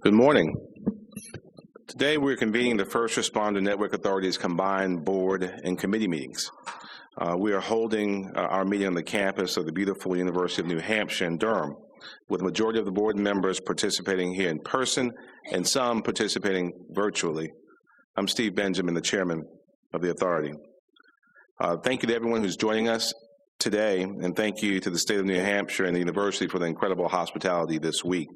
Good morning. Today we're convening the First Responder Network Authority's combined board and committee meetings. We are holding our meeting on the campus of the beautiful University of New Hampshire in Durham, with the majority of the board members participating here in person and some participating virtually. I'm Steve Benjamin, the chairman of the authority. Thank you to everyone who's joining us today, and thank you to the state of New Hampshire and the university for the incredible hospitality this week.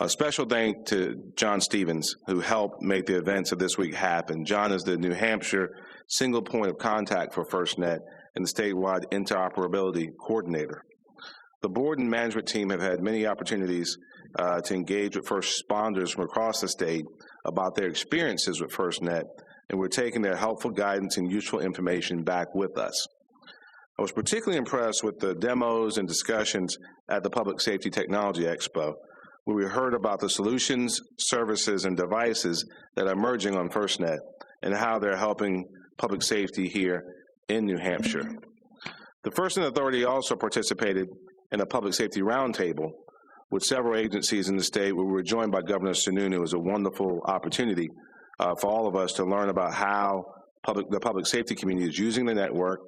A special thank to John Stevens, who helped make the events of this week happen. John is the New Hampshire single point of contact for FirstNet and the statewide interoperability coordinator. The board and management team have had many opportunities to engage with first responders from across the state about their experiences with FirstNet, and we're taking their helpful guidance and useful information back with us. I was particularly impressed with the demos and discussions at the Public Safety Technology Expo, where we heard about the solutions, services, and devices that are emerging on FirstNet and how they're helping public safety here in New Hampshire. The FirstNet Authority also participated in a public safety roundtable with several agencies in the state, where we were joined by Governor Sununu. It was a wonderful opportunity for all of us to learn about how the public safety community is using the network,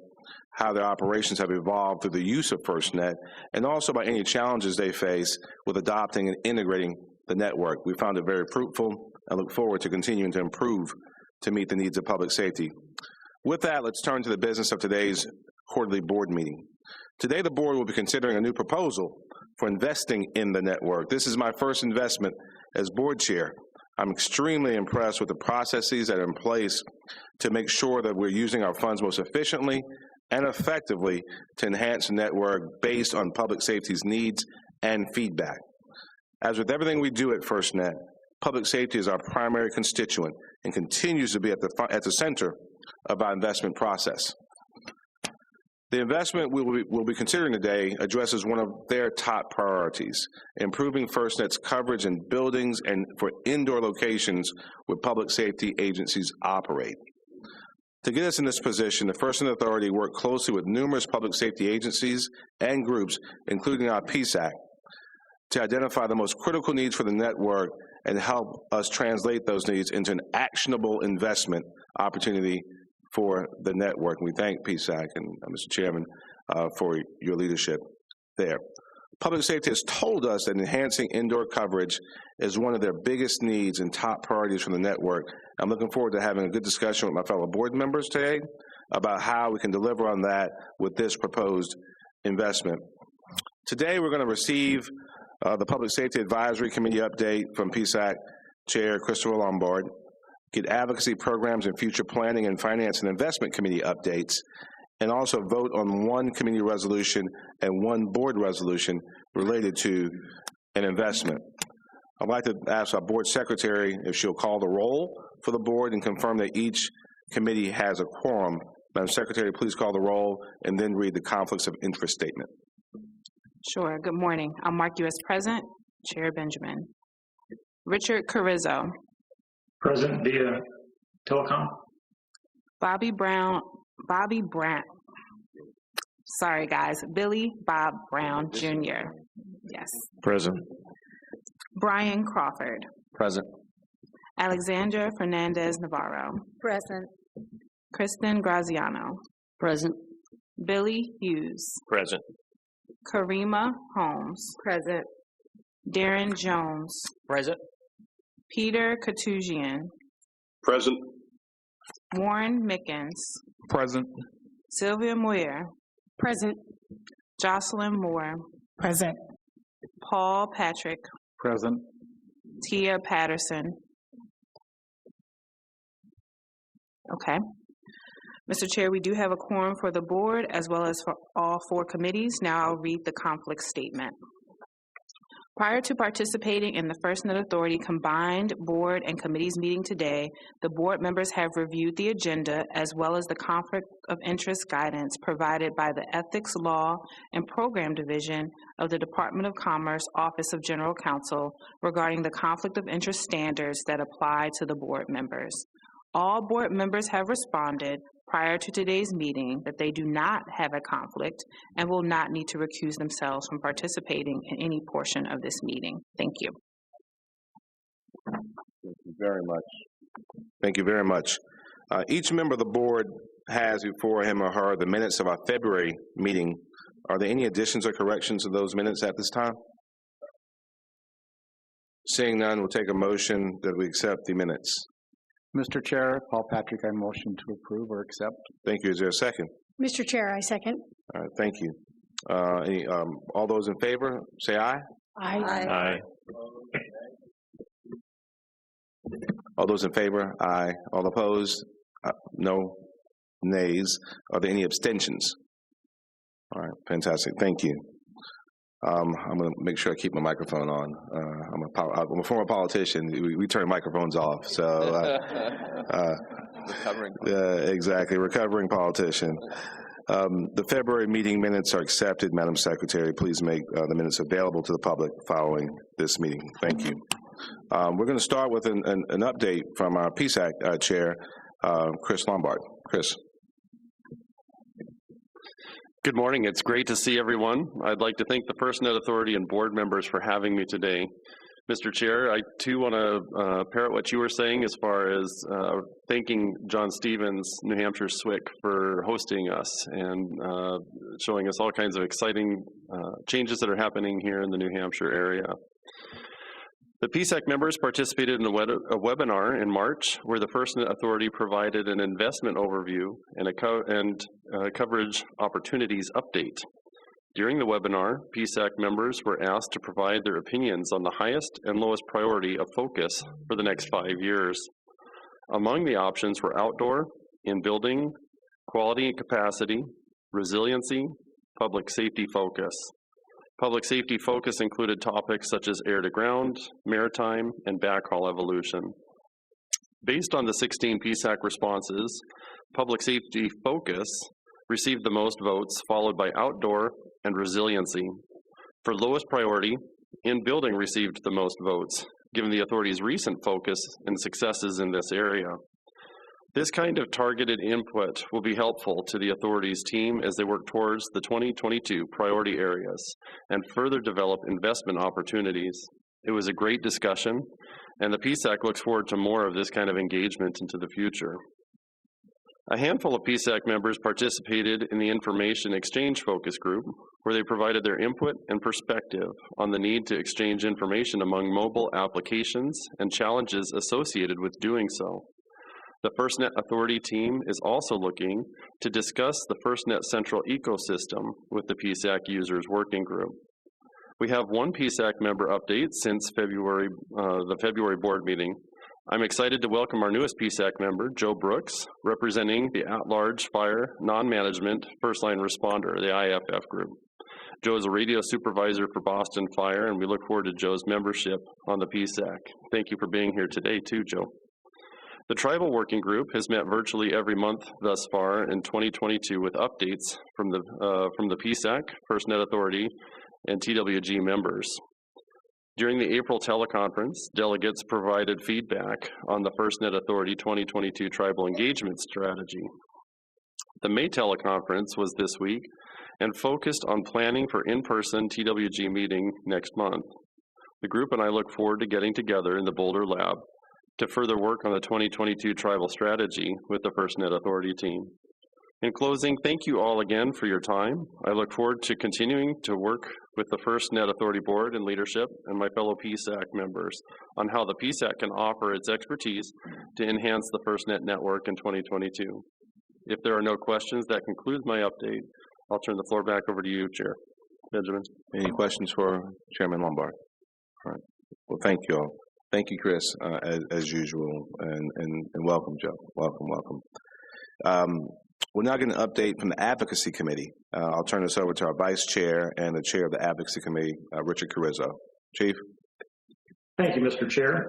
how their operations have evolved through the use of FirstNet, and also about any challenges they face with adopting and integrating the network. We found it very fruitful and look forward to continuing to improve to meet the needs of public safety. With that, let's turn to the business of today's quarterly board meeting. Today, the board will be considering a new proposal for investing in the network. This is my first investment as board chair. I'm extremely impressed with the processes that are in place to make sure that we're using our funds most efficiently and effectively to enhance the network based on public safety's needs and feedback. As with everything we do at FirstNet, public safety is our primary constituent and continues to be at the center of our investment process. The investment we'll be considering today addresses one of their top priorities: improving FirstNet's coverage in buildings and for indoor locations where public safety agencies operate. To get us in this position, the FirstNet Authority worked closely with numerous public safety agencies and groups, including our PSAC, to identify the most critical needs for the network and help us translate those needs into an actionable investment opportunity for the network. And we thank PSAC and Mr. Chairman for your leadership there. Public safety has told us that enhancing indoor coverage is one of their biggest needs and top priorities for the network. I'm looking forward to having a good discussion with my fellow board members today about how we can deliver on that with this proposed investment. Today, we're going to receive the Public Safety Advisory Committee update from PSAC Chair Christopher Lombard, get advocacy programs and future planning and finance and investment committee updates, and also vote on one committee resolution and one board resolution related to an investment. I'd like to ask our board secretary if she'll call the roll for the board and confirm that each committee has a quorum. Madam Secretary, please call the roll and then read the conflicts of interest statement. Sure. Good morning. I'll mark you as present. Chair Benjamin. Richard Carrizo. Present via telecom. Bobby Brown. Sorry, guys. Billy Bob Brown Jr. Yes. Present. Brian Crawford. Present. Alexandra Fernandez Navarro. Present. Kristen Graziano. Present. Billy Hughes. Present. Karima Holmes. Present. Darren Jones. Present. Peter Katujian. Present. Warren Mickens. Present. Sylvia Moyer. Present. Jocelyn Moore. Present. Paul Patrick. Present. Tia Patterson. Okay. Mr. Chair, we do have a quorum for the board as well as for all four committees. Now I'll read the conflict statement. Prior to participating in the FirstNet Authority combined board and committees meeting today, the board members have reviewed the agenda as well as the conflict of interest guidance provided by the Ethics Law and Program Division of the Department of Commerce Office of General Counsel regarding the conflict of interest standards that apply to the board members. All board members have responded prior to today's meeting that they do not have a conflict and will not need to recuse themselves from participating in any portion of this meeting. Thank you. Thank you very much. Thank you very much. Each member of the board has before him or her the minutes of our February meeting. Are there any additions or corrections to those minutes at this time? Seeing none, we'll take a motion that we accept the minutes. Mr. Chair, Paul Patrick, I motion to approve or accept. Thank you. Is there a second? Mr. Chair, I second. All right, thank you. All those in favor, say aye. Aye. Aye. All those in favor, aye. All opposed, no. Nays. Are there any abstentions? All right, fantastic. Thank you. I'm going to make sure I keep my microphone on. I'm a former politician. We turn microphones off. So, Recovering. exactly. Recovering politician. The February meeting minutes are accepted. Madam Secretary, please make the minutes available to the public following this meeting. Thank you. We're going to start with an update from our PSAC chair, Chris Lombard. Chris. Good morning. It's great to see everyone. I'd like to thank the FirstNet Authority and board members for having me today. Mr. Chair, I too want to parrot what you were saying as far as thanking John Stevens, New Hampshire SWIC, for hosting us and showing us all kinds of exciting changes that are happening here in the New Hampshire area. The PSAC members participated in a webinar in March where the FirstNet Authority provided an investment overview and a coverage opportunities update. During the webinar, PSAC members were asked to provide their opinions on the highest and lowest priority of focus for the next 5 years. Among the options were outdoor, in-building, quality and capacity, resiliency, public safety focus. Public safety focus included topics such as air-to-ground, maritime, and backhaul evolution. Based on the 16 PSAC responses, public safety focus received the most votes, followed by outdoor and resiliency. For lowest priority, in-building received the most votes, given the authority's recent focus and successes in this area. This kind of targeted input will be helpful to the authority's team as they work towards the 2022 priority areas and further develop investment opportunities. It was a great discussion, and the PSAC looks forward to more of this kind of engagement into the future. A handful of PSAC members participated in the Information Exchange Focus Group, where they provided their input and perspective on the need to exchange information among mobile applications and challenges associated with doing so. The FirstNet Authority team is also looking to discuss the FirstNet Central ecosystem with the PSAC Users Working Group. We have one PSAC member update since the February board meeting. I'm excited to welcome our newest PSAC member, Joe Brooks, representing the at-large fire non-management first line responder, the IFF group. Joe is a radio supervisor for Boston Fire, and we look forward to Joe's membership on the PSAC. Thank you for being here today too, Joe. The Tribal Working Group has met virtually every month thus far in 2022 with updates from the PSAC, FirstNet Authority, and TWG members. During the April teleconference, delegates provided feedback on the FirstNet Authority 2022 Tribal Engagement Strategy. The May teleconference was this week and focused on planning for in-person TWG meeting next month. The group and I look forward to getting together in the Boulder Lab to further work on the 2022 tribal strategy with the FirstNet Authority team. In closing, thank you all again for your time. I look forward to continuing to work with the FirstNet Authority Board and leadership and my fellow PSAC members on how the PSAC can offer its expertise to enhance the FirstNet network in 2022. If there are no questions, that concludes my update. I'll turn the floor back over to you, Chair. Benjamin. Any questions for Chairman Lombard? All right. Well, thank you all. Thank you, Chris, as usual, and welcome, Joe. Welcome. We're now going to update from the Advocacy Committee. I'll turn this over to our Vice Chair and the Chair of the Advocacy Committee, Richard Carrizo. Chief. Thank you, Mr. Chair.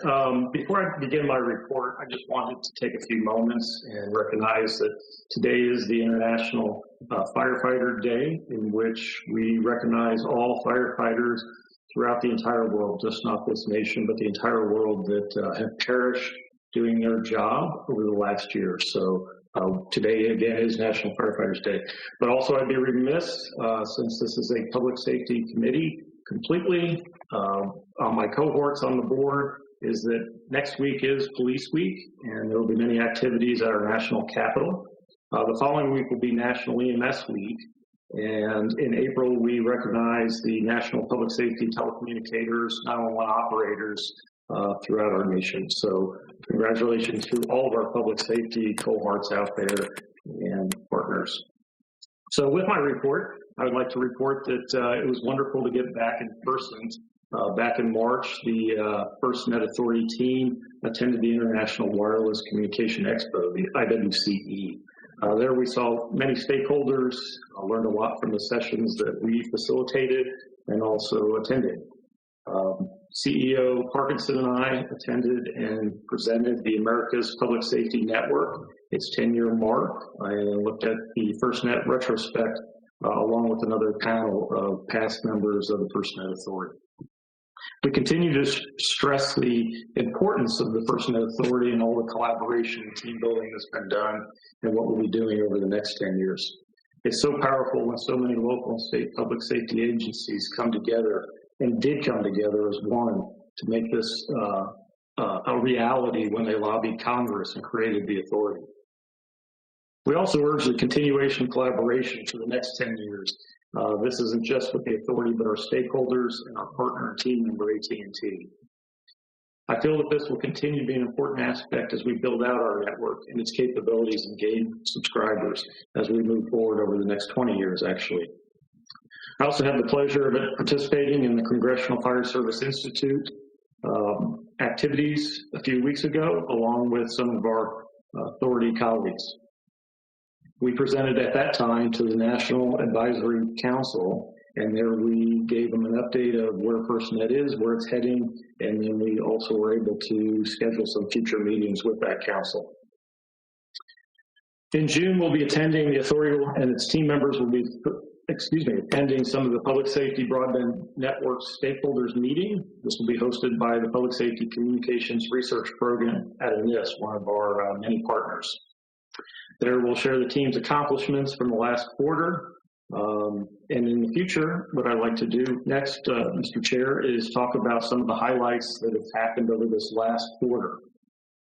Before I begin my report, I just wanted to take a few moments and recognize that today is the International Firefighter Day, in which we recognize all firefighters throughout the entire world, just not this nation, but the entire world that have perished doing their job over the last year. So today, again, is National Firefighters Day. But also I'd be remiss, since this is a public safety committee, completely on my cohorts on the board, is that next week is Police Week, and there will be many activities at our national capital. The following week will be National EMS Week, and in April we recognize the National Public Safety Telecommunicators, 911 operators throughout our nation. So congratulations to all of our public safety cohorts out there and partners. So with my report, I would like to report that it was wonderful to get back in person. Back in March, the FirstNet Authority team attended the International Wireless Communication Expo, the IWCE. There we saw many stakeholders, learned a lot from the sessions that we facilitated and also attended. CEO Parkinson and I attended and presented the America's Public Safety Network, its 10-year mark. I looked at the FirstNet retrospect along with another panel of past members of the FirstNet Authority. We continue to stress the importance of the FirstNet Authority and all the collaboration and team building that's been done and what we'll be doing over the next 10 years. It's so powerful when so many local and state public safety agencies come together and did come together as one to make this a reality when they lobbied Congress and created the authority. We also urge the continuation of collaboration for the next 10 years. This isn't just with the authority, but our stakeholders and our partner and team member, AT&T. I feel that this will continue to be an important aspect as we build out our network and its capabilities and gain subscribers as we move forward over the next 20 years, actually. I also had the pleasure of participating in the Congressional Fire Service Institute activities a few weeks ago, along with some of our authority colleagues. We presented at that time to the National Advisory Council, and there we gave them an update of where FirstNet is, where it's heading, and then we also were able to schedule some future meetings with that council. In June, we'll be attending the authority and its team members will be, attending some of the Public Safety Broadband Network stakeholders meeting. This will be hosted by the Public Safety Communications Research Program at NIST, one of our many partners. There we'll share the team's accomplishments from the last quarter. And in the future, what I'd like to do next, Mr. Chair, is talk about some of the highlights that have happened over this last quarter.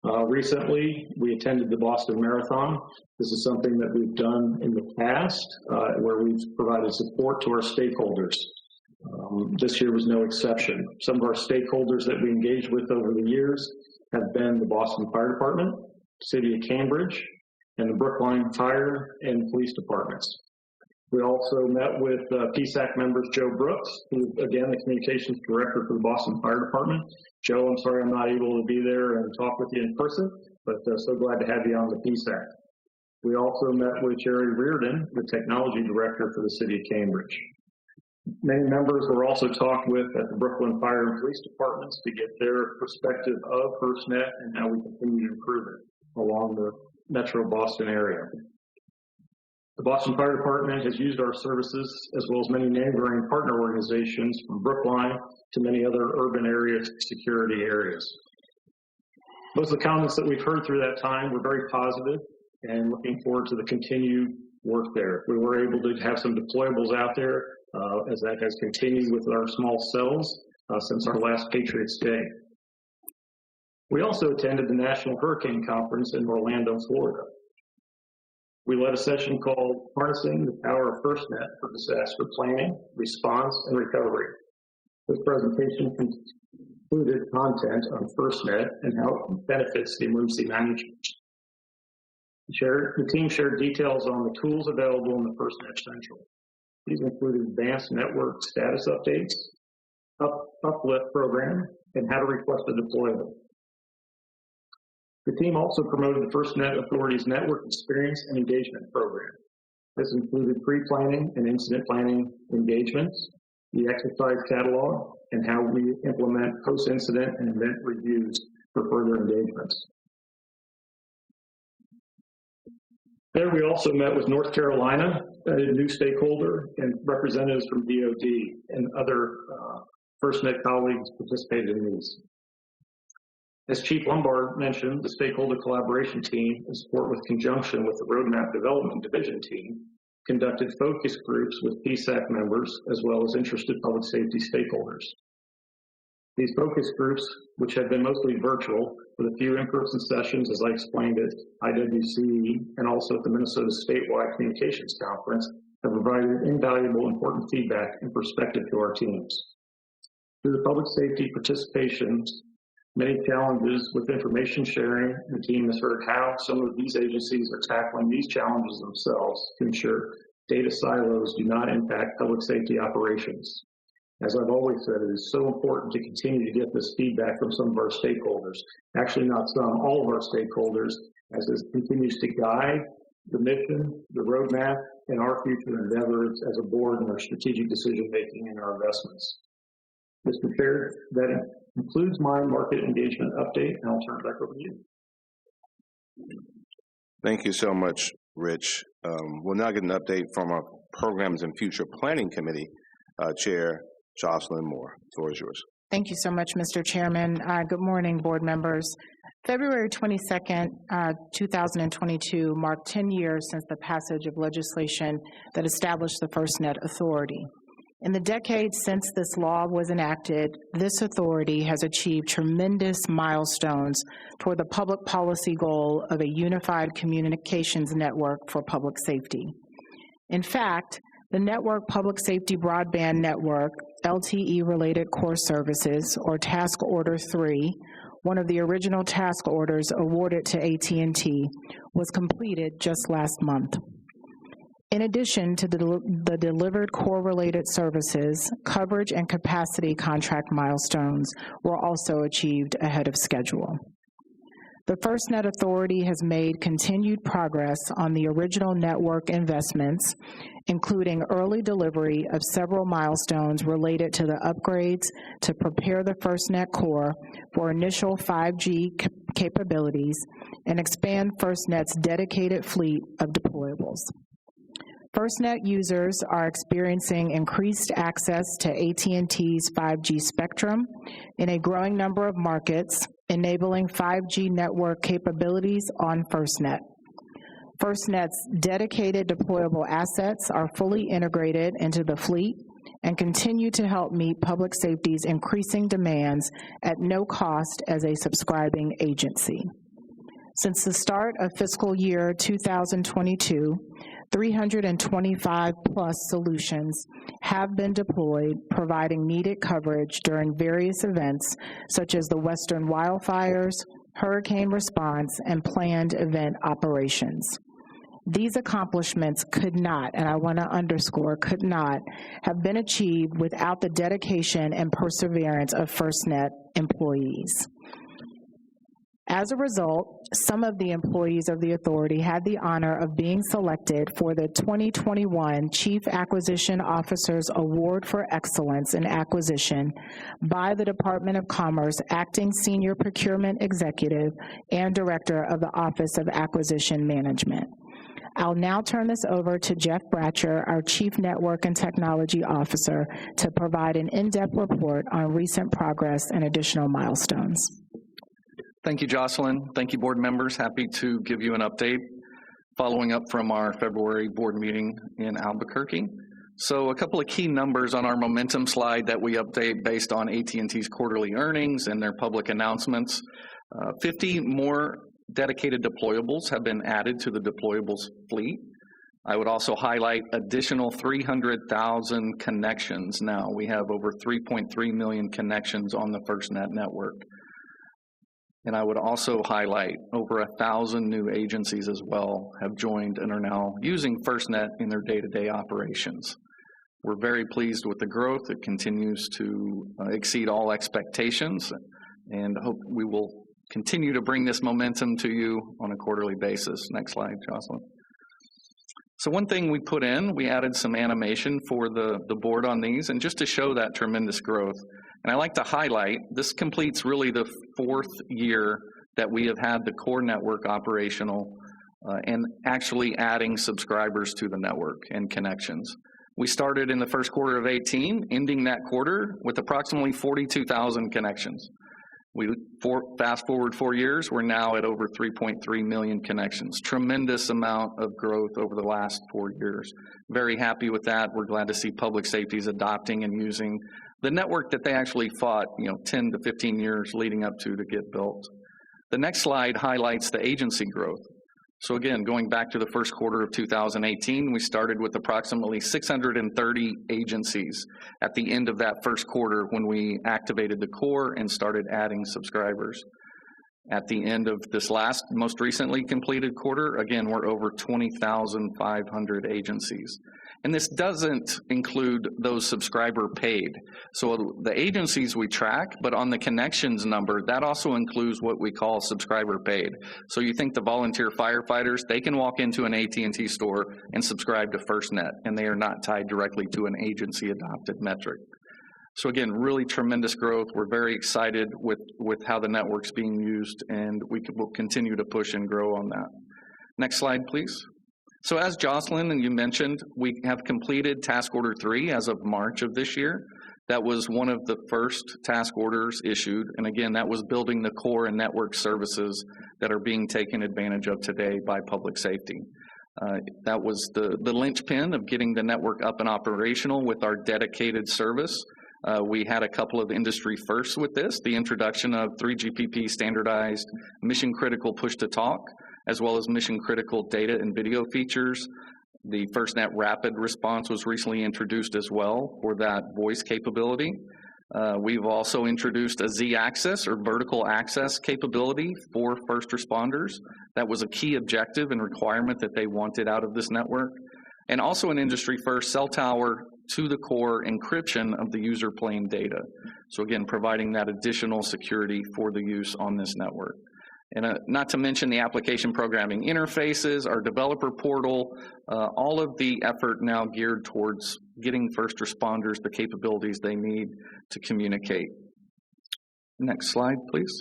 Recently, we attended the Boston Marathon. This is something that we've done in the past, where we've provided support to our stakeholders. This year was no exception. Some of our stakeholders that we engaged with over the years have been the Boston Fire Department, City of Cambridge, and the Brookline Fire and Police Departments. We also met with PSAC members Joe Brooks, who again, the Communications Director for the Boston Fire Department. Joe, I'm sorry I'm not able to be there and talk with you in person, but so glad to have you on the PSAC. We also met with Jerry Reardon, the Technology Director for the City of Cambridge. Many members were also talked with at the Brooklyn Fire and Police Departments to get their perspective of FirstNet and how we continue to improve it along the Metro Boston area. The Boston Fire Department has used our services as well as many neighboring partner organizations from Brookline to many other urban area security areas. Most of the comments that we've heard through that time were very positive and looking forward to the continued work there. We were able to have some deployables out there as that has continued with our small cells since our last Patriots Day. We also attended the National Hurricane Conference in Orlando, Florida. We led a session called Harnessing the Power of FirstNet for Disaster Planning, Response, and Recovery. This presentation included content on FirstNet and how it benefits the emergency management. The team shared details on the tools available in the FirstNet Central. These included advanced network status updates, uplift program, and how to request a deployable. The team also promoted the FirstNet Authority's Network Experience and Engagement Program. This included pre-planning and incident planning engagements, the exercise catalog, and how we implement post-incident and event reviews for further engagements. There we also met with North Carolina, a new stakeholder, and representatives from DOD and other FirstNet colleagues participated in these. As Chief Lombard mentioned, the stakeholder collaboration team, in support with conjunction with the Roadmap Development Division team, conducted focus groups with PSAC members as well as interested public safety stakeholders. These focus groups, which have been mostly virtual, with a few in-person sessions, as I explained at IWC and also at the Minnesota Statewide Communications Conference, have provided invaluable, important feedback and perspective to our teams. Through the public safety participations, many challenges with information sharing, the team has heard how some of these agencies are tackling these challenges themselves to ensure data silos do not impact public safety operations. As I've always said, it is so important to continue to get this feedback from some of our stakeholders. Actually, not some, all of our stakeholders, as it continues to guide the mission, the roadmap, and our future endeavors as a board and our strategic decision-making and our investments. Mr. Chair, that concludes my market engagement update, and I'll turn it back over to you. Thank you so much, Rich. We'll now get an update from our Programs and Future Planning Committee Chair, Jocelyn Moore. The floor is yours. Thank you so much, Mr. Chairman. Good morning, board members. February 22nd, 2022 marked 10 years since the passage of legislation that established the FirstNet Authority. In the decades since this law was enacted, this authority has achieved tremendous milestones toward the public policy goal of a unified communications network for public safety. In fact, the Network Public Safety Broadband Network, LTE-related core services, or Task Order 3, one of the original task orders awarded to AT&T, was completed just last month. In addition to the delivered core-related services, coverage and capacity contract milestones were also achieved ahead of schedule. The FirstNet Authority has made continued progress on the original network investments, including early delivery of several milestones related to the upgrades to prepare the FirstNet core for initial 5G capabilities and expand FirstNet's dedicated fleet of deployables. FirstNet users are experiencing increased access to AT&T's 5G spectrum in a growing number of markets, enabling 5G network capabilities on FirstNet. FirstNet's dedicated deployable assets are fully integrated into the fleet and continue to help meet public safety's increasing demands at no cost as a subscribing agency. Since the start of fiscal year 2022, 325 plus solutions have been deployed, providing needed coverage during various events such as the Western wildfires, hurricane response, and planned event operations. These accomplishments could not, and I want to underscore, could not have been achieved without the dedication and perseverance of FirstNet employees. As a result, some of the employees of the authority had the honor of being selected for the 2021 Chief Acquisition Officers Award for Excellence in Acquisition by the Department of Commerce Acting Senior Procurement Executive and Director of the Office of Acquisition Management. I'll now turn this over to Jeff Bratcher, our Chief Network and Technology Officer, to provide an in-depth report on recent progress and additional milestones. Thank you, Jocelyn. Thank you, board members. Happy to give you an update following up from our February board meeting in Albuquerque. So a couple of key numbers on our momentum slide that we update based on AT&T's quarterly earnings and their public announcements. 50 more dedicated deployables have been added to the deployables fleet. I would also highlight additional 300,000 connections now. We have over 3.3 million connections on the FirstNet network. And I would also highlight over 1,000 new agencies as well have joined and are now using FirstNet in their day-to-day operations. We're very pleased with the growth. It continues to exceed all expectations, and hope we will continue to bring this momentum to you on a quarterly basis. Next slide, Jocelyn. So one thing we put in, we added some animation for the board on these, and just to show that tremendous growth. And I like to highlight, this completes really the 4th year that we have had the core network operational and actually adding subscribers to the network and connections. We started in the first quarter of 18, ending that quarter with approximately 42,000 connections. We fast forward 4 years, we're now at over 3.3 million connections. Tremendous amount of growth over the last 4 years. Very happy with that. We're glad to see public safety is adopting and using the network that they actually fought, 10 to 15 years leading up to get built. The next slide highlights the agency growth. So again, going back to the first quarter of 2018, we started with approximately 630 agencies at the end of that first quarter when we activated the core and started adding subscribers. At the end of this most recently completed quarter, again, we're over 20,500 agencies. And this doesn't include those subscriber paid. So the agencies we track, but on the connections number, that also includes what we call subscriber paid. So you think the volunteer firefighters, they can walk into an AT&T store and subscribe to FirstNet, and they are not tied directly to an agency-adopted metric. So again, really tremendous growth. We're very excited with how the network's being used, and will continue to push and grow on that. Next slide, please. So as Jocelyn and you mentioned, we have completed task order 3 as of March of this year. That was one of the first task orders issued, and again, that was building the core and network services that are being taken advantage of today by public safety. That was the linchpin of getting the network up and operational with our dedicated service. We had a couple of industry firsts with this, the introduction of 3GPP standardized mission-critical push-to-talk, as well as mission-critical data and video features. The FirstNet Rapid Response was recently introduced as well for that voice capability. We've also introduced a Z-axis or vertical access capability for first responders. That was a key objective and requirement that they wanted out of this network. And also an industry first cell tower to the core encryption of the user plane data. So again, providing that additional security for the use on this network. And not to mention the application programming interfaces, our developer portal, all of the effort now geared towards getting first responders the capabilities they need to communicate. Next slide, please.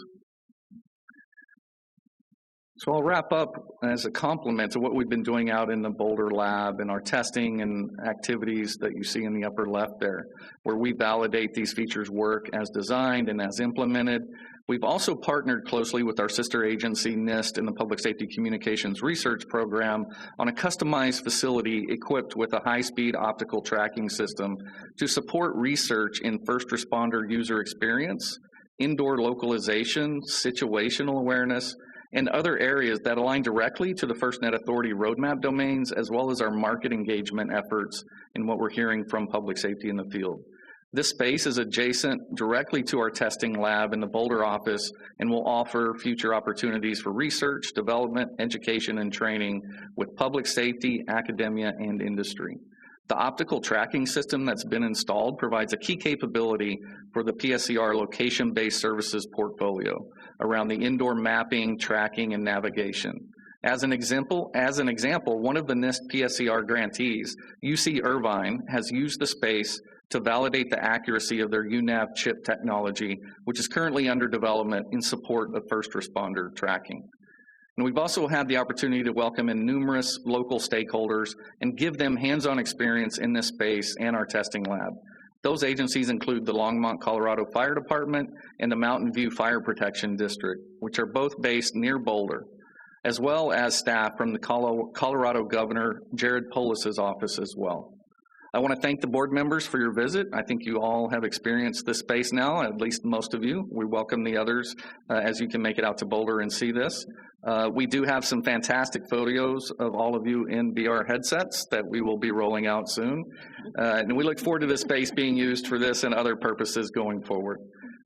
So I'll wrap up as a complement to what we've been doing out in the Boulder Lab and our testing and activities that you see in the upper left there, where we validate these features work as designed and as implemented. We've also partnered closely with our sister agency, NIST, and the Public Safety Communications Research Program on a customized facility equipped with a high-speed optical tracking system to support research in first responder user experience, indoor localization, situational awareness, and other areas that align directly to the FirstNet Authority roadmap domains, as well as our market engagement efforts in what we're hearing from public safety in the field. This space is adjacent directly to our testing lab in the Boulder office and will offer future opportunities for research, development, education, and training with public safety, academia, and industry. The optical tracking system that's been installed provides a key capability for the PSCR location-based services portfolio around the indoor mapping, tracking, and navigation. As an example, one of the NIST PSCR grantees, UC Irvine, has used the space to validate the accuracy of their UNAV chip technology, which is currently under development in support of first responder tracking. And we've also had the opportunity to welcome in numerous local stakeholders and give them hands-on experience in this space and our testing lab. Those agencies include the Longmont, Colorado Fire Department and the Mountain View Fire Protection District, which are both based near Boulder, as well as staff from the Colorado Governor Jared Polis's office as well. I want to thank the board members for your visit. I think you all have experienced this space now, at least most of you. We welcome the others as you can make it out to Boulder and see this. We do have some fantastic photos of all of you in VR headsets that we will be rolling out soon. And we look forward to this space being used for this and other purposes going forward.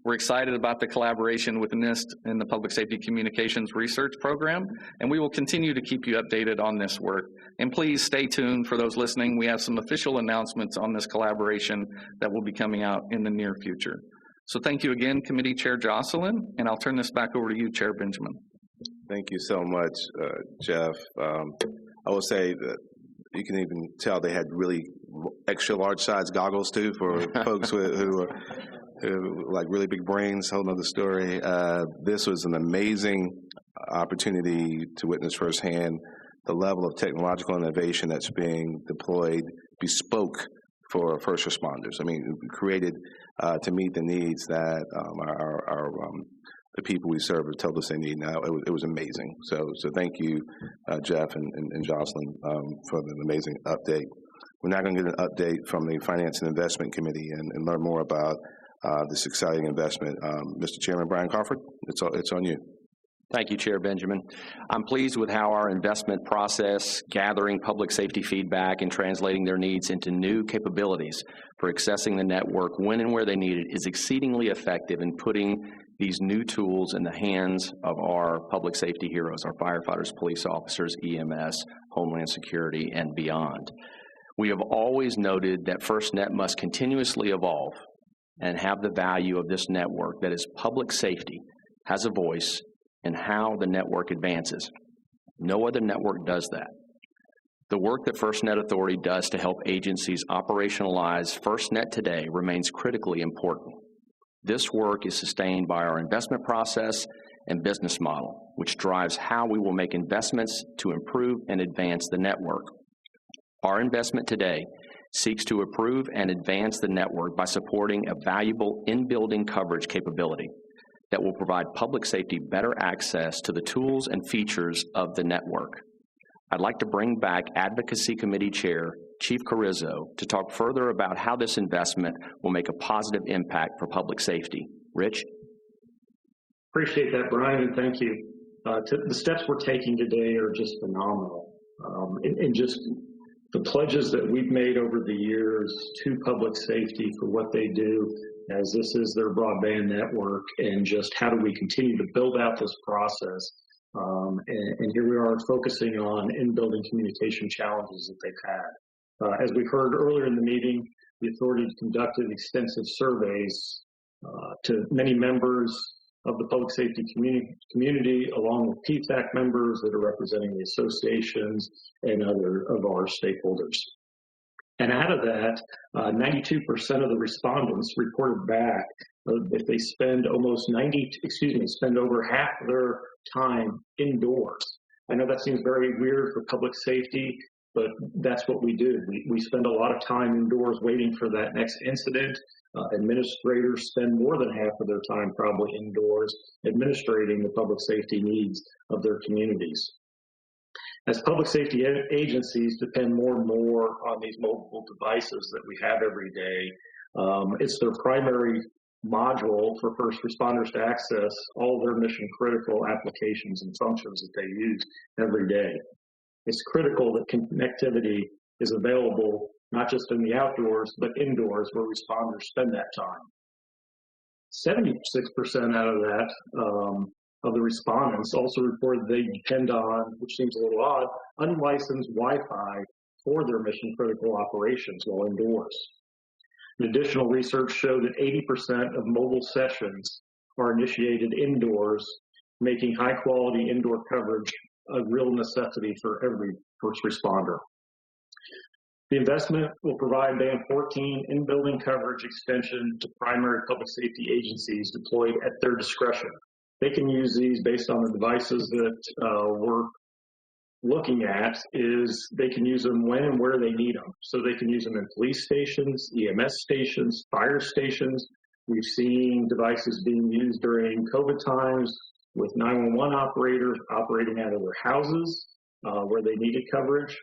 We're excited about the collaboration with NIST and the Public Safety Communications Research Program, and we will continue to keep you updated on this work. And please stay tuned for those listening. We have some official announcements on this collaboration that will be coming out in the near future. So thank you again, Committee Chair Jocelyn, and I'll turn this back over to you, Chair Benjamin. Thank you so much, Jeff. I will say that you can even tell they had really extra large size goggles too for folks who like really big brains. Whole nother story. This was an amazing opportunity to witness firsthand the level of technological innovation that's being deployed bespoke for first responders. I mean, created to meet the needs that the people we serve have told us they need now. It was amazing. So thank you, Jeff and Jocelyn, for the amazing update. we're now going to get an update from the Finance and Investment Committee and learn more about this exciting investment. Mr. Chairman Brian Crawford, it's on you. Thank you, Chair Benjamin. I'm pleased with how our investment process, gathering public safety feedback and translating their needs into new capabilities for accessing the network when and where they need it, is exceedingly effective in putting these new tools in the hands of our public safety heroes, our firefighters, police officers, EMS, Homeland Security, and beyond. We have always noted that FirstNet must continuously evolve and have the value of this network, that is, public safety has a voice in how the network advances. No other network does that. The work that FirstNet Authority does to help agencies operationalize FirstNet today remains critically important. This work is sustained by our investment process and business model, which drives how we will make investments to improve and advance the network. Our investment today seeks to improve and advance the network by supporting a valuable in-building coverage capability that will provide public safety better access to the tools and features of the network. I'd like to bring back Advocacy Committee Chair Chief Carrizo to talk further about how this investment will make a positive impact for public safety. Rich? Appreciate that, Brian, and thank you. The steps we're taking today are just phenomenal. And just the pledges that we've made over the years to public safety for what they do, as this is their broadband network, and just how do we continue to build out this process. And here we are focusing on in-building communication challenges that they've had. As we heard earlier in the meeting, the authority conducted extensive surveys to many members of the public safety community, along with PSAC members that are representing the associations and other of our stakeholders. And out of that, 92% of the respondents reported back that they spend spend over half of their time indoors. I know that seems very weird for public safety, but that's what we do. We spend a lot of time indoors waiting for that next incident. Administrators spend more than half of their time probably indoors administrating the public safety needs of their communities. As public safety agencies depend more and more on these mobile devices that we have every day, it's their primary module for first responders to access all their mission critical applications and functions that they use every day. It's critical that connectivity is available not just in the outdoors, but indoors where responders spend that time. 76% out of that, of the respondents also reported they depend on, which seems a little odd, unlicensed Wi-Fi for their mission critical operations while indoors. Additional research showed that 80% of mobile sessions are initiated indoors, making high quality indoor coverage a real necessity for every first responder. The investment will provide Band 14 in-building coverage extension to primary public safety agencies deployed at their discretion. They can use these based on the devices that we're looking at. Is they can use them when and where they need them. So they can use them in police stations, EMS stations, fire stations. We've seen devices being used during COVID times with 911 operators operating out of their houses where they needed coverage.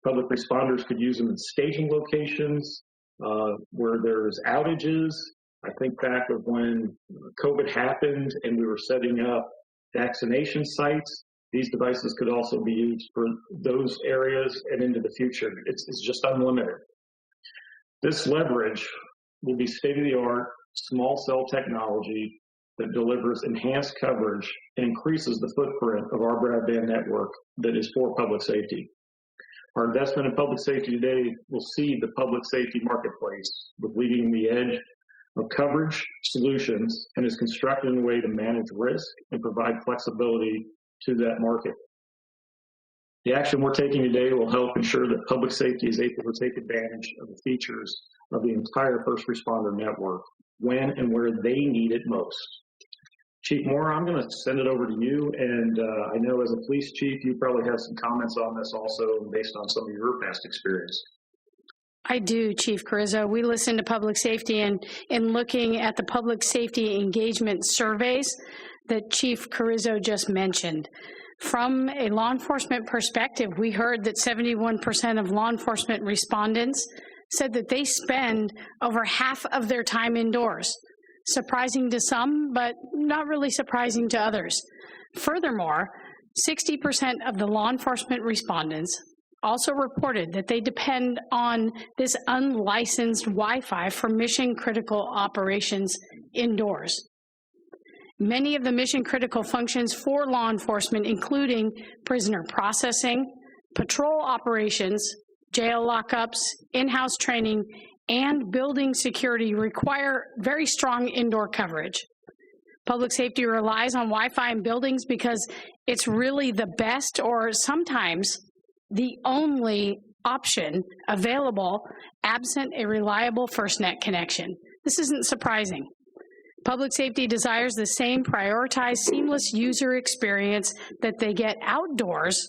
Public responders could use them in staging locations where there's outages. I think back of when COVID happened and we were setting up vaccination sites, these devices could also be used for those areas and into the future. It's just unlimited. This leverage will be state-of-the-art small cell technology that delivers enhanced coverage and increases the footprint of our broadband network that is for public safety. Our investment in public safety today will seed the public safety marketplace with leading the edge of coverage solutions and is constructed in a way to manage risk and provide flexibility to that market. The action we're taking today will help ensure that public safety is able to take advantage of the features of the entire first responder network when and where they need it most. Chief Moore, I'm going to send it over to you, and I know as a police chief, you probably have some comments on this also based on some of your past experience. I do, Chief Carrizo. We listen to public safety, and in looking at the public safety engagement surveys that Chief Carrizo just mentioned, From a law enforcement perspective, we heard that 71% of law enforcement respondents said that they spend over half of their time indoors. Surprising to some, but not really surprising to others. Furthermore, 60% of the law enforcement respondents also reported that they depend on this unlicensed Wi-Fi for mission-critical operations indoors. Many of the mission-critical functions for law enforcement, including prisoner processing, patrol operations, jail lockups, in-house training, and building security, require very strong indoor coverage. Public safety relies on Wi-Fi in buildings because it's really the best, or sometimes the only, option available absent a reliable FirstNet connection. This isn't surprising. Public safety desires the same prioritized, seamless user experience that they get outdoors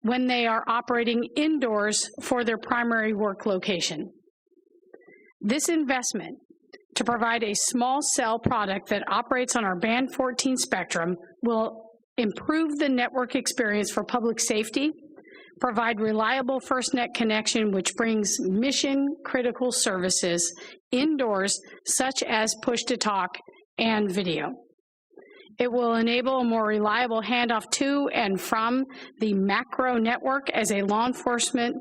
when they are operating indoors for their primary work location. This investment to provide a small cell product that operates on our band 14 spectrum will improve the network experience for public safety, provide reliable FirstNet connection, which brings mission-critical services indoors, such as push-to-talk and video. It will enable a more reliable handoff to and from the macro network as a law enforcement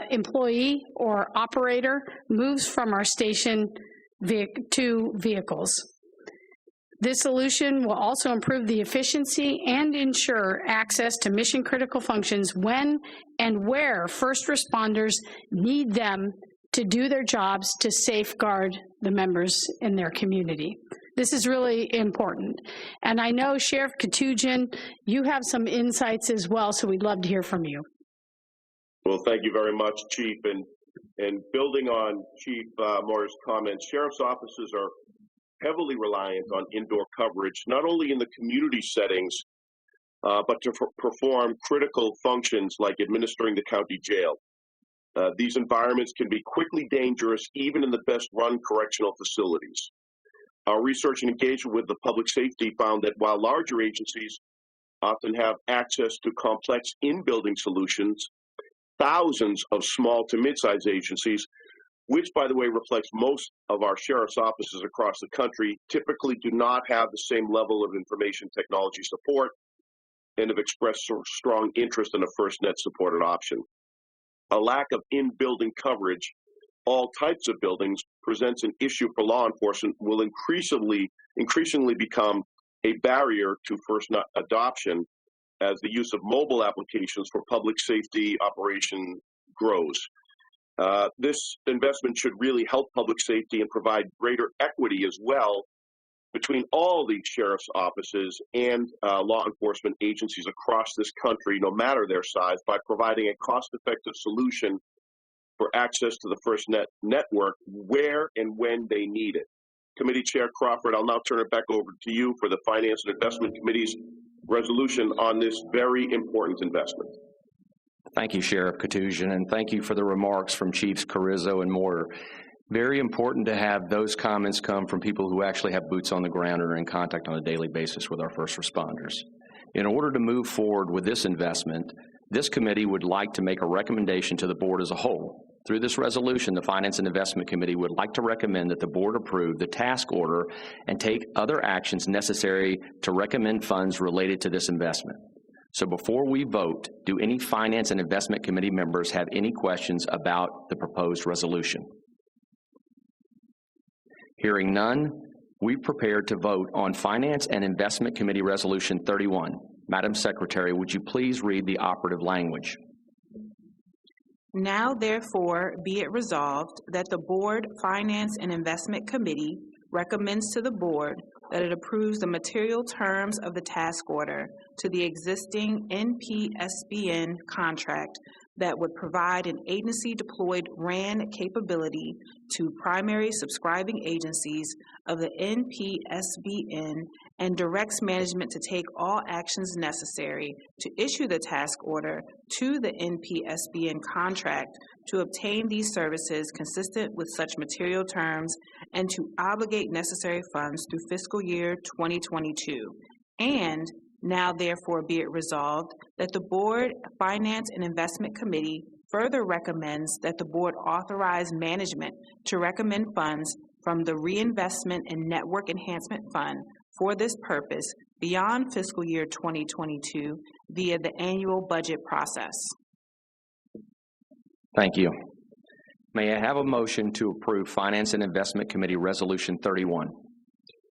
employee or operator moves from our station to vehicles. This solution will also improve the efficiency and ensure access to mission-critical functions when and where first responders need them to do their jobs to safeguard the members in their community. This is really important. And I know, Sheriff Katujian, you have some insights as well, so we'd love to hear from you. Well, thank you very much, Chief. And building on Chief Moore's comments, sheriff's offices are heavily reliant on indoor coverage, not only in the community settings, but to perform critical functions like administering the county jail. These environments can be quickly dangerous, even in the best run correctional facilities. Our research and engagement with the public safety found that while larger agencies often have access to complex in-building solutions, thousands of small to mid-sized agencies, which, by the way, reflects most of our sheriff's offices across the country, typically do not have the same level of information technology support and have expressed strong interest in a FirstNet supported option. A lack of in-building coverage, all types of buildings, presents an issue for law enforcement, will increasingly become a barrier to FirstNet adoption as the use of mobile applications for public safety operation grows. This investment should really help public safety and provide greater equity as well between all the sheriff's offices and law enforcement agencies across this country, no matter their size, by providing a cost-effective solution for access to the FirstNet network where and when they need it. Committee Chair Crawford, I'll now turn it back over to you for the Finance and Investment Committee's resolution on this very important investment. Thank you, Sheriff Katujian, and thank you for the remarks from Chiefs Carrizo and Moore. Very important to have those comments come from people who actually have boots on the ground and are in contact on a daily basis with our first responders. In order to move forward with this investment, this committee would like to make a recommendation to the board as a whole. Through this resolution, the Finance and Investment Committee would like to recommend that the board approve the task order and take other actions necessary to recommend funds related to this investment. So before we vote, do any Finance and Investment Committee members have any questions about the proposed resolution? Hearing none, we've prepared to vote on Finance and Investment Committee Resolution 31. Madam Secretary, would you please read the operative language? Now, therefore, be it resolved that the Board Finance and Investment Committee recommends to the Board that it approves the material terms of the task order to the existing NPSBN contract that would provide an agency-deployed RAN capability to primary subscribing agencies of the NPSBN and directs management to take all actions necessary to issue the task order to the NPSBN contract to obtain these services consistent with such material terms and to obligate necessary funds through fiscal year 2022, and Now therefore be it resolved that the Board Finance and Investment Committee further recommends that the Board authorize management to recommend funds from the Reinvestment and Network Enhancement Fund for this purpose beyond fiscal year 2022 via the annual budget process. Thank you. May I have a motion to approve Finance and Investment Committee Resolution 31?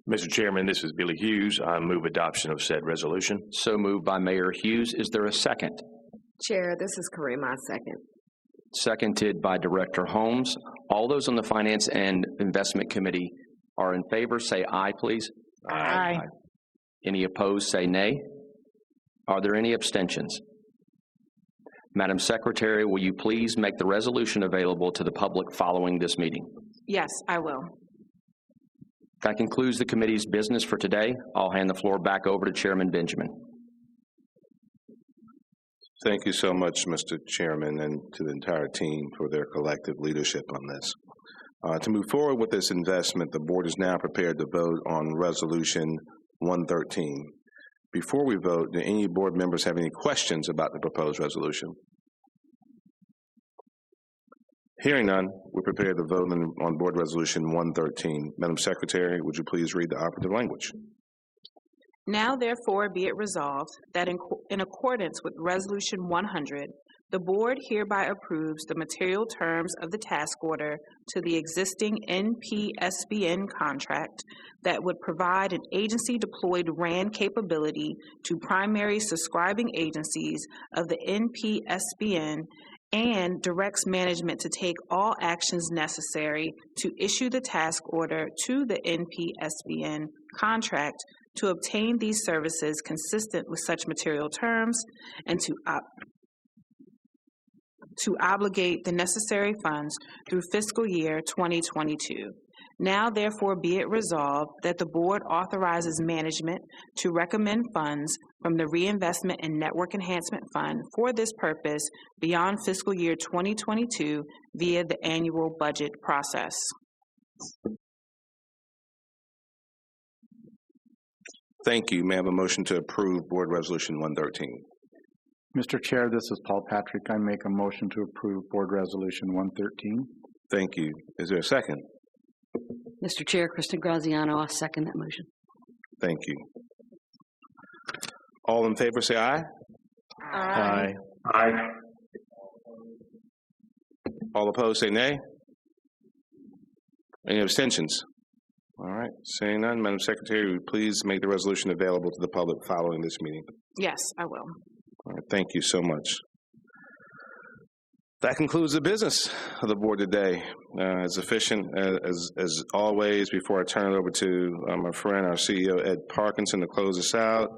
Mr. Chairman, this is Billy Hughes. I move adoption of said resolution. So moved by Mayor Hughes. Is there a second? Chair, this is Karima, second. Seconded by Director Holmes. All those on the Finance and Investment Committee are in favor, say aye, please. Aye. Any opposed, say nay. Are there any abstentions? Madam Secretary, will you please make the resolution available to the public following this meeting? Yes, I will. That concludes the committee's business for today. I'll hand the floor back over to Chairman Benjamin. Thank you so much, Mr. Chairman, and to the entire team for their collective leadership on this. To move forward with this investment, the board is now prepared to vote on Resolution 113. Before we vote, do any board members have any questions about the proposed resolution? Hearing none, we're prepared to vote on Board Resolution 113. Madam Secretary, would you please read the operative language? Now therefore be it resolved that in accordance with Resolution 100, the Board hereby approves the material terms of the task order to the existing NPSBN contract that would provide an agency-deployed RAN capability to primary subscribing agencies of the NPSBN and directs management to take all actions necessary to issue the task order to the NPSBN contract to obtain these services consistent with such material terms and to obligate the necessary funds through fiscal year 2022. Now, therefore, be it resolved that the Board authorizes management to recommend funds from the Reinvestment and Network Enhancement Fund for this purpose beyond fiscal year 2022 via the annual budget process. Thank you. May I have a motion to approve Board Resolution 113? Mr. Chair, this is Paul Patrick. I make a motion to approve Board Resolution 113. Thank you. Is there a second? Mr. Chair, Kristen Graziano, I'll second that motion. Thank you. All in favor, say aye. Aye. Aye. All opposed, say nay. Any abstentions? All right. Seeing none, Madam Secretary, would you please make the resolution available to the public following this meeting? Yes, I will. All right. Thank you so much. That concludes the business of the board today. As efficient as always, before I turn it over to my friend, our CEO, Ed Parkinson, to close us out,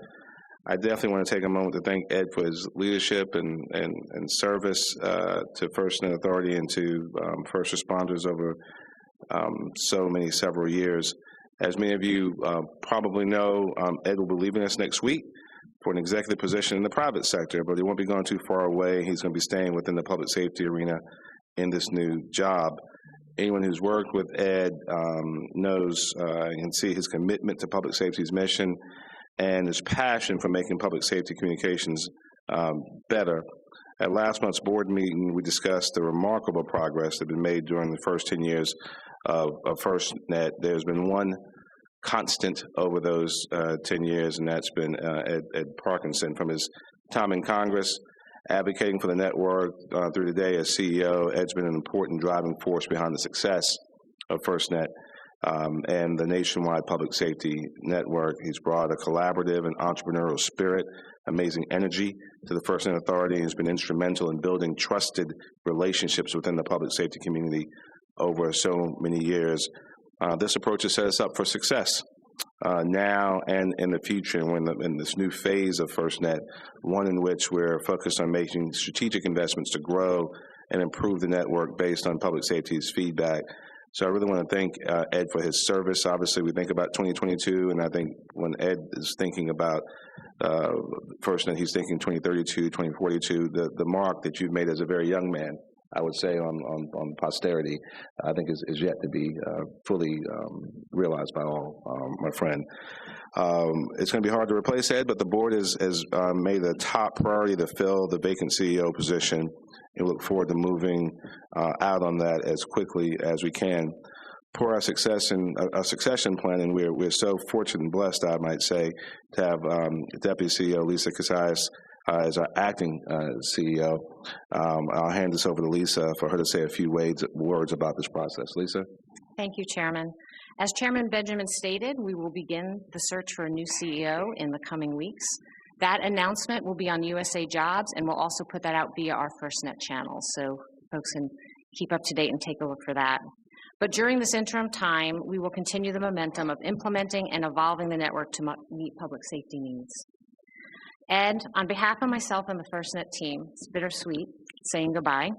I definitely want to take a moment to thank Ed for his leadership and service to FirstNet Authority and to first responders over several years. As many of you probably know, Ed will be leaving us next week for an executive position in the private sector, but he won't be going too far away. He's going to be staying within the public safety arena in this new job. Anyone who's worked with Ed knows and can see his commitment to public safety's mission and his passion for making public safety communications better. At last month's board meeting, we discussed the remarkable progress that had been made during the first 10 years of FirstNet. There's been one constant over those 10 years, and that's been Ed Parkinson. From his time in Congress, advocating for the network through today as CEO, Ed's been an important driving force behind the success of FirstNet and the nationwide public safety network. He's brought a collaborative and entrepreneurial spirit, amazing energy to the FirstNet Authority, and has been instrumental in building trusted relationships within the public safety community over so many years. This approach has set us up for success now and in the future, and we're in this new phase of FirstNet, one in which we're focused on making strategic investments to grow and improve the network based on public safety's feedback. So I really want to thank Ed for his service. Obviously, we think about 2022, and I think when Ed is thinking about FirstNet, he's thinking 2032, 2042, the mark that you've made as a very young man I would say, on posterity, I think is yet to be fully realized by all, my friend. It's going to be hard to replace Ed, but the board has made a top priority to fill the vacant CEO position, and we look forward to moving out on that as quickly as we can. For our succession planning, we're so fortunate and blessed, I might say, to have Deputy CEO Lisa Casais as our acting CEO. I'll hand this over to Lisa for her to say a few words about this process. Lisa? Thank you, Chairman. As Chairman Benjamin stated, we will begin the search for a new CEO in the coming weeks. That announcement will be on USA Jobs, and we'll also put that out via our FirstNet channels, so folks can keep up to date and take a look for that. But during this interim time, we will continue the momentum of implementing and evolving the network to meet public safety needs. Ed, on behalf of myself and the FirstNet team, it's bittersweet saying goodbye,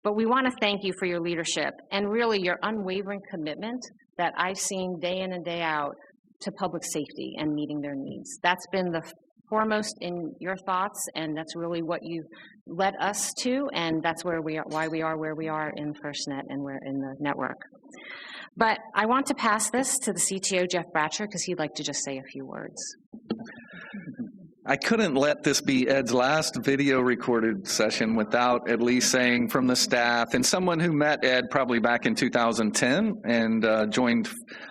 but we want to thank you for your leadership and really your unwavering commitment that I've seen day in and day out to public safety and meeting their needs. That's been the foremost in your thoughts, and that's really what you led us to, and that's where we are, why we are where we are in FirstNet and we're in the network. But I want to pass this to the CTO, Jeff Bratcher, because he'd like to just say a few words. I couldn't let this be Ed's last video recorded session without at least saying from the staff, and someone who met Ed probably back in 2010 and I joined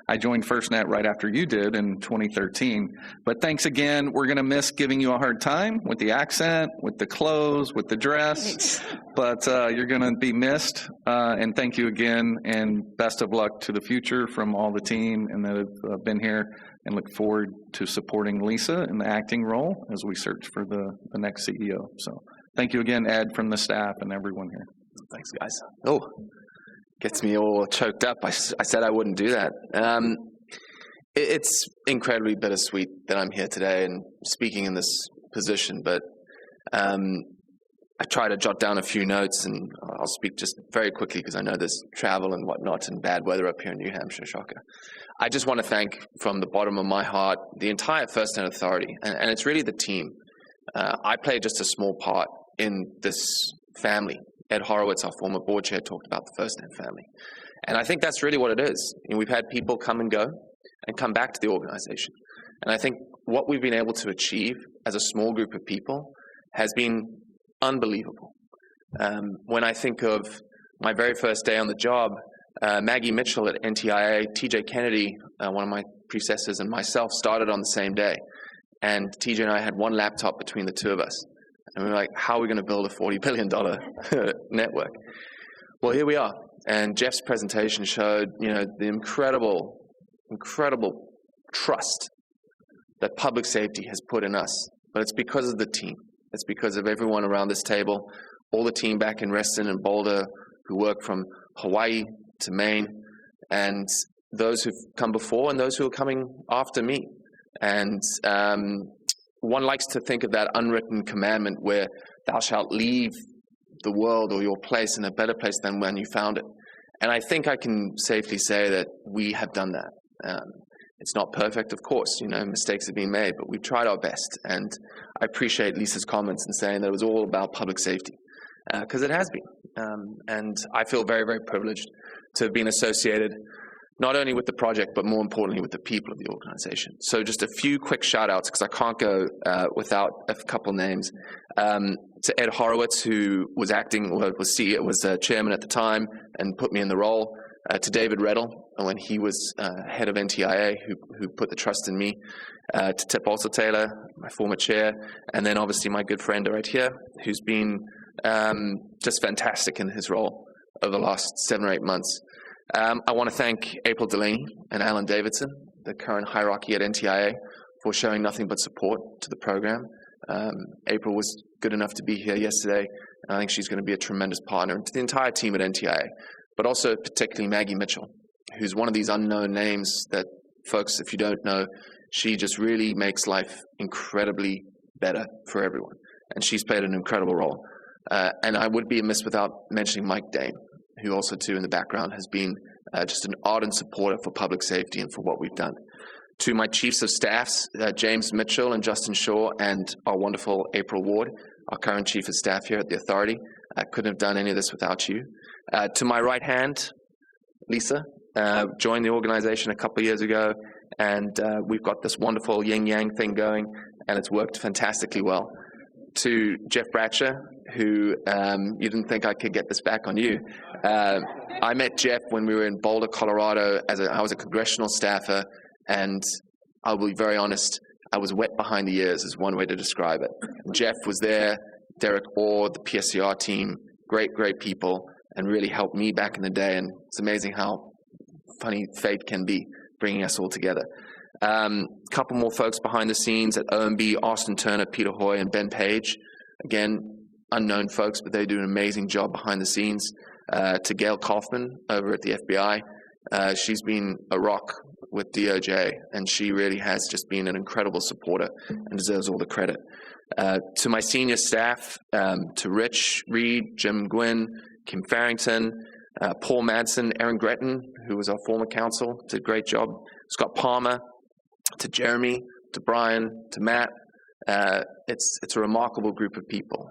FirstNet right after you did in 2013. But thanks again. We're going to miss giving you a hard time with the accent, with the clothes, with the dress, but you're going to be missed. And thank you again, and best of luck to the future from all the team and that have been here. And look forward to supporting Lisa in the acting role as we search for the next CEO. So thank you again, Ed, from the staff and everyone here. Thanks, guys. Oh, gets me all choked up. I said I wouldn't do that. It's incredibly bittersweet that I'm here today and speaking in this position, but I try to jot down a few notes, and I'll speak just very quickly because I know there's travel and whatnot and bad weather up here in New Hampshire, shocker. I just want to thank from the bottom of my heart the entire FirstNet Authority, and it's really the team. I play just a small part in this family. Ed Horowitz, our former board chair, talked about the FirstNet family. And I think that's really what it is. And we've had people come and go and come back to the organization. And I think what we've been able to achieve as a small group of people has been unbelievable. When I think of my very first day on the job, Maggie Mitchell at NTIA, TJ Kennedy, one of my predecessors, and myself started on the same day. And TJ and I had one laptop between the two of us. And we were like, how are we going to build a $40 billion network? Well, here we are. And Jeff's presentation showed, the incredible trust that public safety has put in us. But it's because of the team. It's because of everyone around this table, all the team back in Reston and Boulder who work from Hawaii to Maine, and those who've come before and those who are coming after me. And one likes to think of that unwritten commandment where thou shalt leave the world or your place in a better place than when you found it. And I think I can safely say that we have done that. It's not perfect, of course, mistakes have been made, but we've tried our best. And I appreciate Lisa's comments in saying that it was all about public safety, because it has been. And I feel very, very privileged to have been associated not only with the project, but more importantly with the people of the organization. So just a few quick shout outs, because I can't go without a couple names. To Ed Horowitz, who was chairman at the time and put me in the role. To David Reddle, when he was head of NTIA, who put the trust in me. To Tip also Taylor, my former chair. And then obviously my good friend right here, who's been just fantastic in his role over the last 7 or 8 months. I want to thank April Delaney and Alan Davidson, the current hierarchy at NTIA, for showing nothing but support to the program. April was good enough to be here yesterday, and I think she's going to be a tremendous partner to the entire team at NTIA, but also particularly Maggie Mitchell, who's one of these unknown names that, folks, if you don't know, she just really makes life incredibly better for everyone, and she's played an incredible role. And I would be amiss without mentioning Mike Dane, who also, too, in the background has been just an ardent supporter for public safety and for what we've done. To my chiefs of staffs, James Mitchell and Justin Shaw, and our wonderful April Ward, our current chief of staff here at the Authority, I couldn't have done any of this without you. To my right hand, Lisa, joined the organization a couple of years ago, and we've got this wonderful yin-yang thing going, and it's worked fantastically well. To Jeff Bratcher, who you didn't think I could get this back on you. I met Jeff when we were in Boulder, Colorado. I was a congressional staffer, and I'll be very honest, I was wet behind the ears is one way to describe it. Jeff was there, Derek Orr, the PSCR team, great people, and really helped me back in the day, and it's amazing how funny fate can be, bringing us all together. Couple more folks behind the scenes at OMB, Austin Turner, Peter Hoy, and Ben Page. Again, unknown folks, but they do an amazing job behind the scenes. To Gail Kaufman over at the FBI. She's been a rock with DOJ, and she really has just been an incredible supporter and deserves all the credit. To my senior staff, to Rich Reed, Jim Gwynn, Kim Farrington, Paul Madsen, Aaron Gretton, who was our former counsel, did a great job, Scott Palmer, to Jeremy, to Brian, to Matt. It's a remarkable group of people.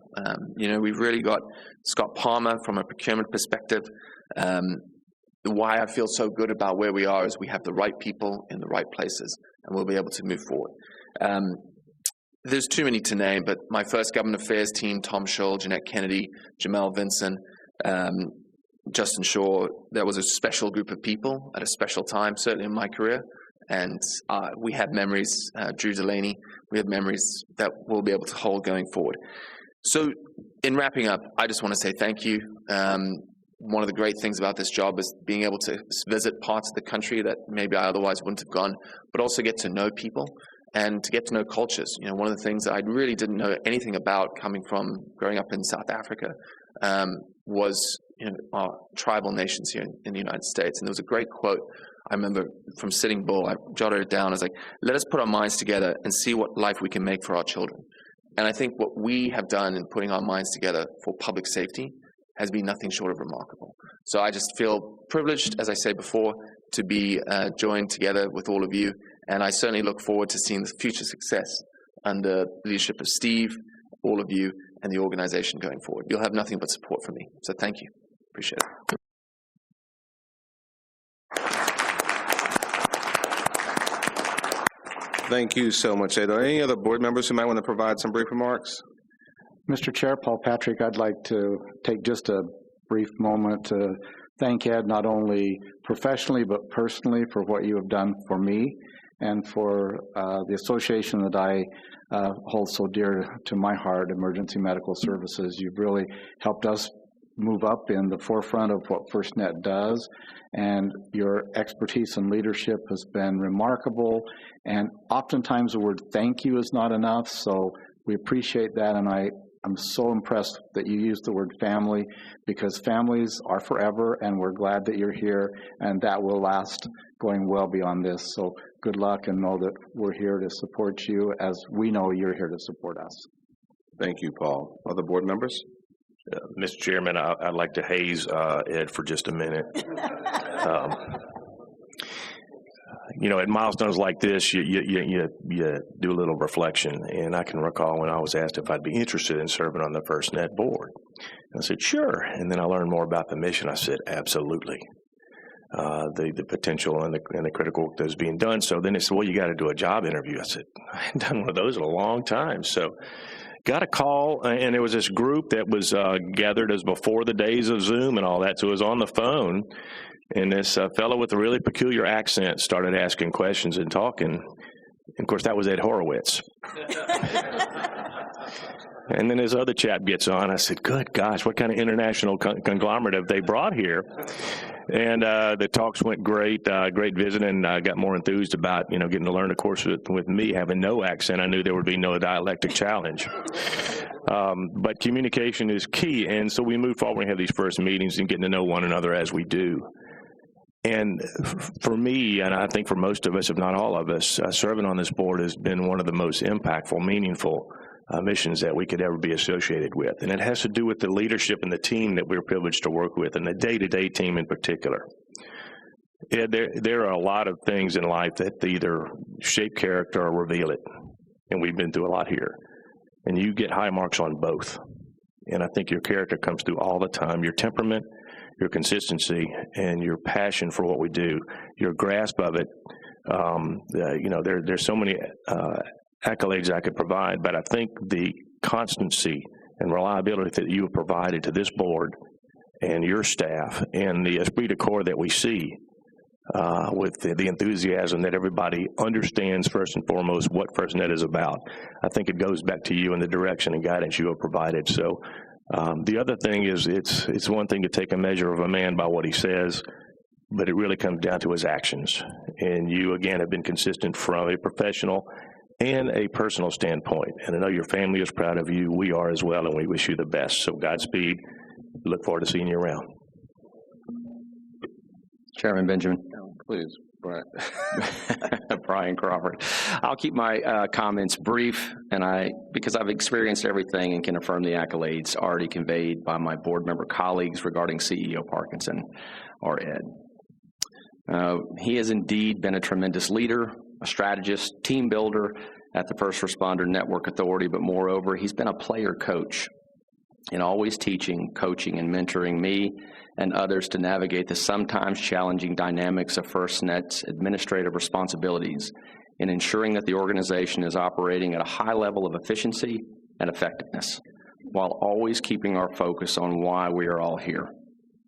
We've really got Scott Palmer from a procurement perspective. Why I feel so good about where we are is we have the right people in the right places, and we'll be able to move forward. There's too many to name, but my first government affairs team, Tom Scholl, Jeanette Kennedy, Jamel Vinson, Justin Shaw, that was a special group of people at a special time, certainly in my career. And we have memories, Drew Delaney, we have memories that we'll be able to hold going forward. So in wrapping up, I just want to say thank you. One of the great things about this job is being able to visit parts of the country that maybe I otherwise wouldn't have gone, but also get to know people and to get to know cultures. One of the things that I really didn't know anything about growing up in South Africa was our tribal nations here in the United States. And there was a great quote I remember from Sitting Bull. I jotted it down. I was like, let us put our minds together and see what life we can make for our children. And I think what we have done in putting our minds together for public safety has been nothing short of remarkable. So I just feel privileged, as I said before, to be joined together with all of you. And I certainly look forward to seeing the future success under the leadership of Steve, all of you, and the organization going forward. You'll have nothing but support from me. So thank you. Appreciate it. Thank you so much, Ado. Any other board members who might want to provide some brief remarks? Mr. Chair, Paul Patrick, I'd like to take just a brief moment to thank Ed not only professionally but personally for what you have done for me and for the association that I hold so dear to my heart, Emergency Medical Services. You've really helped us move up in the forefront of what FirstNet does, and your expertise and leadership has been remarkable, and oftentimes the word thank you is not enough, so we appreciate that, and I'm so impressed that you used the word family, because families are forever, and we're glad that you're here, and that will last going well beyond this. So good luck, and know that we're here to support you as we know you're here to support us. Thank you, Paul. Other board members? Mr. Chairman, I'd like to haze Ed for just a minute. At milestones like this, you do a little reflection. And I can recall when I was asked if I'd be interested in serving on the FirstNet board. And I said, sure. And then I learned more about the mission. I said, absolutely. The potential and the critical work that's being done. So then they said, well, you got to do a job interview. I said, I hadn't done one of those in a long time. So got a call, and there was this group that was gathered as before the days of Zoom and all that. So it was on the phone, and this fellow with a really peculiar accent started asking questions and talking. And of course, that was Ed Horowitz. And then this other chap gets on. I said, good gosh, what kind of international conglomerate have they brought here? And the talks went great, great visiting. I got more enthused about, getting to learn, of course, with me having no accent. I knew there would be no dialectic challenge. But communication is key. And so we move forward and have these first meetings and getting to know one another as we do. And for me, and I think for most of us, if not all of us, serving on this board has been one of the most impactful, meaningful missions that we could ever be associated with. And it has to do with the leadership and the team that we're privileged to work with, and the day-to-day team in particular. Yeah, there are a lot of things in life that either shape character or reveal it, and we've been through a lot here. And you get high marks on both. And I think your character comes through all the time. Your temperament, your consistency, and your passion for what we do, your grasp of it. There's so many accolades I could provide, but I think the constancy and reliability that you have provided to this board and your staff and the esprit de corps that we see with the enthusiasm that everybody understands first and foremost what FirstNet is about. I think it goes back to you and the direction and guidance you have provided. So the other thing is it's one thing to take a measure of a man by what he says, but it really comes down to his actions. And you, again, have been consistent from a professional and a personal standpoint. And I know your family is proud of you. We are as well, and we wish you the best. So Godspeed. Look forward to seeing you around. Chairman Benjamin. Please, Brian Crawford. I'll keep my comments brief, and because I've experienced everything and can affirm the accolades already conveyed by my board member colleagues regarding CEO Parkinson, or Ed. He has indeed been a tremendous leader, a strategist, team builder at the First Responder Network Authority, but moreover, he's been a player coach in always teaching, coaching, and mentoring me and others to navigate the sometimes challenging dynamics of FirstNet's administrative responsibilities in ensuring that the organization is operating at a high level of efficiency and effectiveness, while always keeping our focus on why we are all here,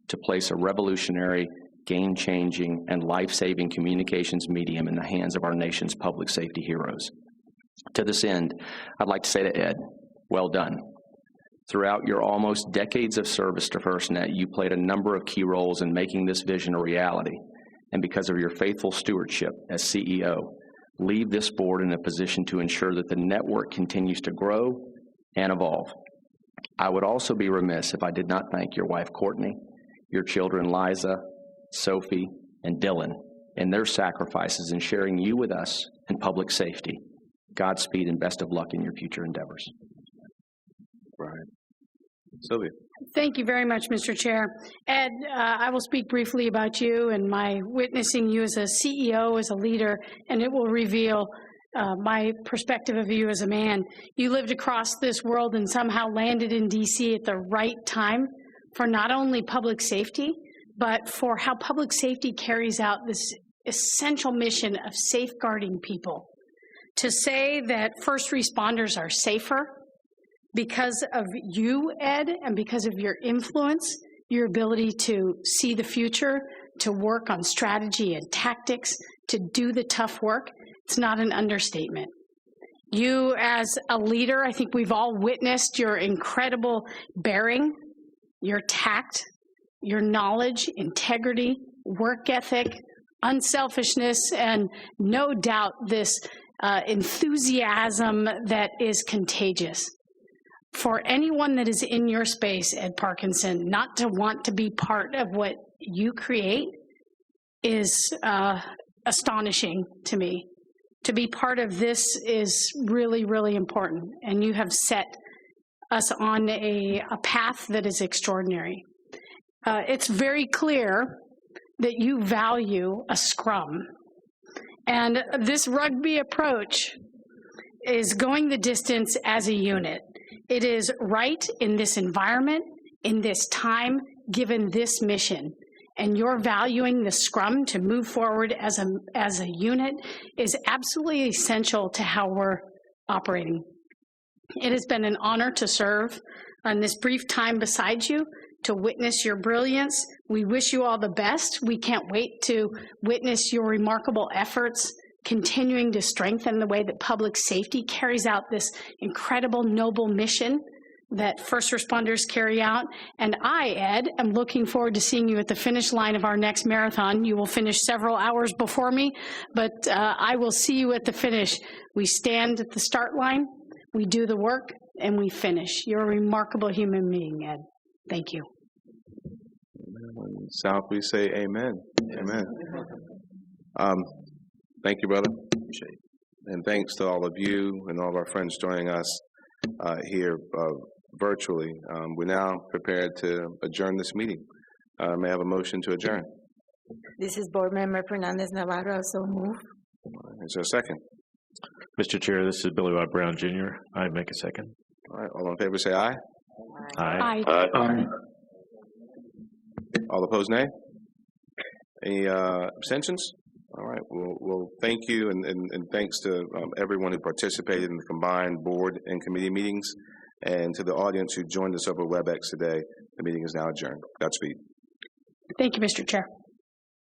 to place a revolutionary, game-changing, and life-saving communications medium in the hands of our nation's public safety heroes. To this end, I'd like to say to Ed, well done. Throughout your almost decades of service to FirstNet, you played a number of key roles in making this vision a reality, and because of your faithful stewardship as CEO, leave this board in a position to ensure that the network continues to grow and evolve. I would also be remiss if I did not thank your wife, Courtney, your children, Liza, Sophie, and Dylan, and their sacrifices in sharing you with us in public safety. Godspeed and best of luck in your future endeavors. Right. Sylvia. Thank you very much, Mr. Chair. Ed, I will speak briefly about you and my witnessing you as a CEO, as a leader, and it will reveal my perspective of you as a man. You lived across this world and somehow landed in D.C. at the right time for not only public safety, but for how public safety carries out this essential mission of safeguarding people. To say that first responders are safer because of you, Ed, and because of your influence, your ability to see the future, to work on strategy and tactics, to do the tough work, it's not an understatement. You as a leader, I think we've all witnessed your incredible bearing, your tact, your knowledge, integrity, work ethic, unselfishness, and no doubt this enthusiasm that is contagious. For anyone that is in your space, Ed Parkinson, not to want to be part of what you create is astonishing to me. To be part of this is really, really important, and you have set us on a path that is extraordinary. It's very clear that you value a scrum, and this rugby approach is going the distance as a unit. It is right in this environment, in this time, given this mission. And your valuing the scrum to move forward as a unit is absolutely essential to how we're operating. It has been an honor to serve on this brief time beside you, to witness your brilliance. We wish you all the best. We can't wait to witness your remarkable efforts, continuing to strengthen the way that public safety carries out this incredible, noble mission that first responders carry out. And I, Ed, am looking forward to seeing you at the finish line of our next marathon. You will finish several hours before me, but I will see you at the finish. We stand at the start line, we do the work, and we finish. You're a remarkable human being, Ed. Thank you. In South, we say amen. Amen. Thank you, brother. And thanks to all of you and all of our friends joining us here virtually. We're now prepared to adjourn this meeting. May I have a motion to adjourn? This is Board Member Fernandez Navarro, so move. Is there a second? Mr. Chair, this is Billy Bob Brown, Jr. I make a second. All right, all in favor say aye. Aye. Aye. All opposed, nay? Any abstentions? All right, well, thank you, and thanks to everyone who participated in the combined board and committee meetings, and to the audience who joined us over WebEx today. The meeting is now adjourned. Godspeed. Thank you, Mr. Chair.